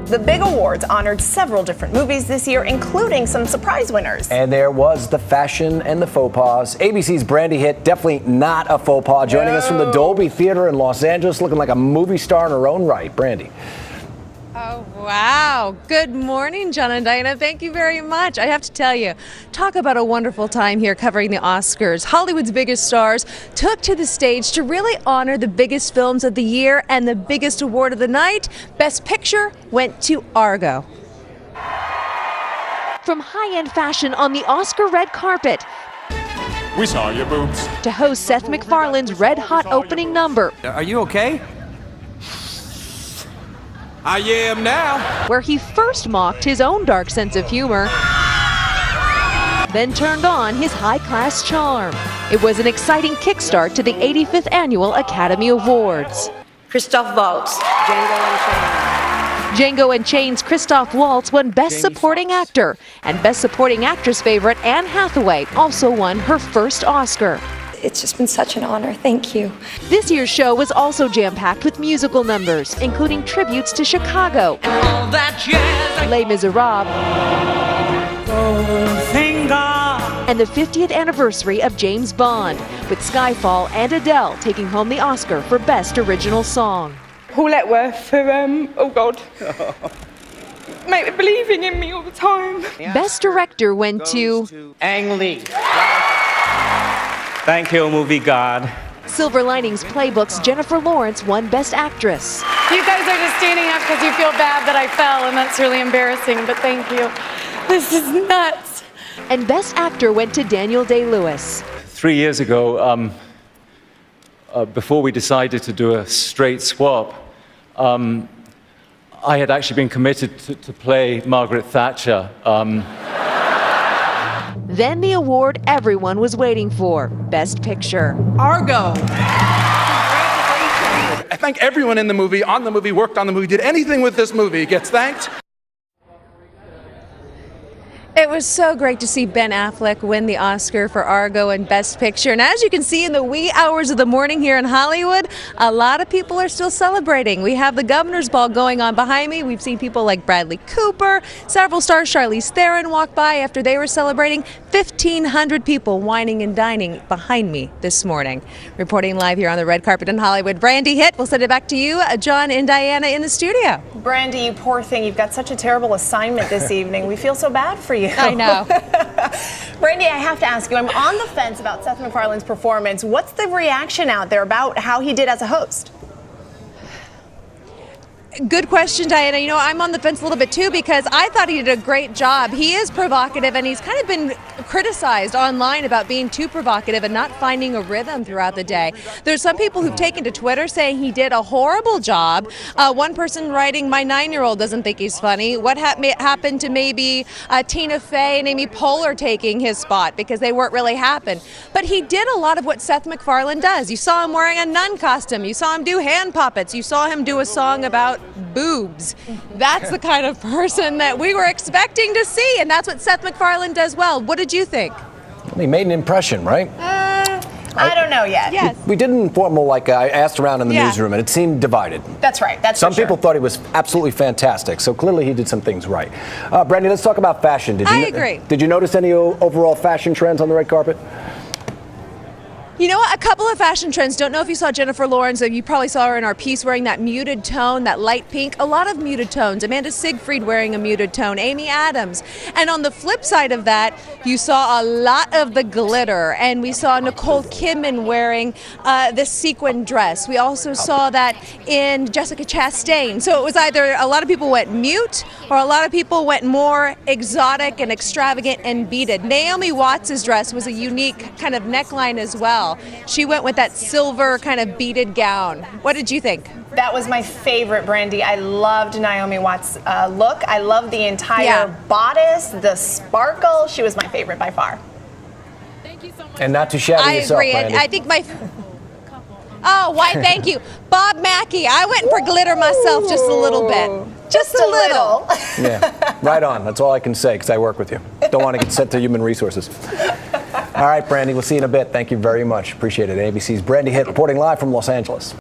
The big awards honored several different movies this year, including some surprise winners. And there was the fashion and the faux pas. ABC's Brandy Hitt, definitely not a faux pas, joining us from the Dolby Theater in Los Angeles, looking like a movie star in her own right. Brandy. Oh, wow. Good morning, John and Diana. Thank you very much. I have to tell you, talk about a wonderful time here covering the Oscars. Hollywood's biggest stars took to the stage to really honor the biggest films of the year, and the biggest award of the night, Best Picture, went to Argo. From high-end fashion on the Oscar red carpet, we saw your boobs, to host Seth MacFarlane's red-hot opening number. Are you okay? I am now. Where he first mocked his own dark sense of humor, then turned on his high-class charm. It was an exciting kickstart to the 85th Annual Academy Awards. Christoph Waltz, Django Unchained's Christoph Waltz won Best Supporting Actor, and Best Supporting Actress favorite Anne Hathaway also won her first Oscar. It's just been such an honor. Thank you. This year's show was also jam-packed with musical numbers, including tributes to Chicago, Les Miserables, and the 50th anniversary of James Bond, with Skyfall and Adele taking home the Oscar for Best Original Song. Paul Letworth for, oh God, believing in me all the time. Best Director went to Ang Lee. Thank you, movie god. Silver Linings Playbook's Jennifer Lawrence won Best Actress. You guys are just standing up because you feel bad that I fell, and that's really embarrassing, but thank you. This is nuts. And Best Actor went to Daniel Day-Lewis. 3 years ago, before we decided to do a straight swap, I had actually been committed to play Margaret Thatcher. Then the award everyone was waiting for, Best Picture. Argo. I thank everyone in the movie, on the movie, worked on the movie, did anything with this movie, gets thanked. It was so great to see Ben Affleck win the Oscar for Argo and Best Picture. And as you can see in the wee hours of the morning here in Hollywood, a lot of people are still celebrating. We have the Governor's Ball going on behind me. We've seen people like Bradley Cooper, several stars, Charlize Theron walk by after they were celebrating. 1,500 people whining and dining behind me this morning. Reporting live here on the red carpet in Hollywood, Brandy Hitt. We'll send it back to you, John and Diana in the studio. Brandy, you poor thing, you've got such a terrible assignment this evening. We feel so bad for you. I know. Brandy, I have to ask you, I'm on the fence about Seth MacFarlane's performance. What's the reaction out there about how he did as a host? Good question, Diana. You know, I'm on the fence a little bit too, because I thought he did a great job. He is provocative, and he's kind of been criticized online about being too provocative and not finding a rhythm throughout the day. There's some people who've taken to Twitter saying he did a horrible job. One person writing, "My 9-year-old doesn't think he's funny." What happened to maybe Tina Fey and Amy Poehler taking his spot because they weren't really happened? But he did a lot of what Seth MacFarlane does. You saw him wearing a nun costume. You saw him do hand puppets. You saw him do a song about boobs. That's the kind of person that we were expecting to see, and that's what Seth MacFarlane does well. What did you think? He made an impression, right? I don't know yet. Yes. We did an informal, I asked around in the newsroom, and it seemed divided. That's right. That's Some for sure. people thought he was absolutely fantastic, so clearly he did some things right. Brandy, let's talk about fashion. I agree. Did you notice any overall fashion trends on the red carpet? You know what? A couple of fashion trends. Don't know if you saw Jennifer Lawrence. You probably saw her in our piece wearing that muted tone, that light pink. A lot of muted tones. Amanda Seyfried wearing a muted tone. Amy Adams. And on the flip side of that, you saw a lot of the glitter. And we saw Nicole Kidman wearing this sequin dress. We also saw that in Jessica Chastain. So it was either a lot of people went mute or a lot of people went more exotic and extravagant and beaded. Naomi Watts' dress was a unique kind of neckline as well. She went with that silver kind of beaded gown. What did you think? That was my favorite, Brandy. I loved Naomi Watts' look. I loved the entire bodice, the sparkle. She was my favorite by far. Thank you so much. And not too shabby I yourself, agree. Brandy. I think my... Oh, why, thank you. Bob Mackie. I went for glitter myself just a little bit. Just a little. Yeah, right on. That's all I can say, because I work with you. Don't want to get sent to Human Resources. All right, Brandy, we'll see you in a bit. Thank you very much. Appreciate it. ABC's Brandy Hitt reporting live from Los Angeles.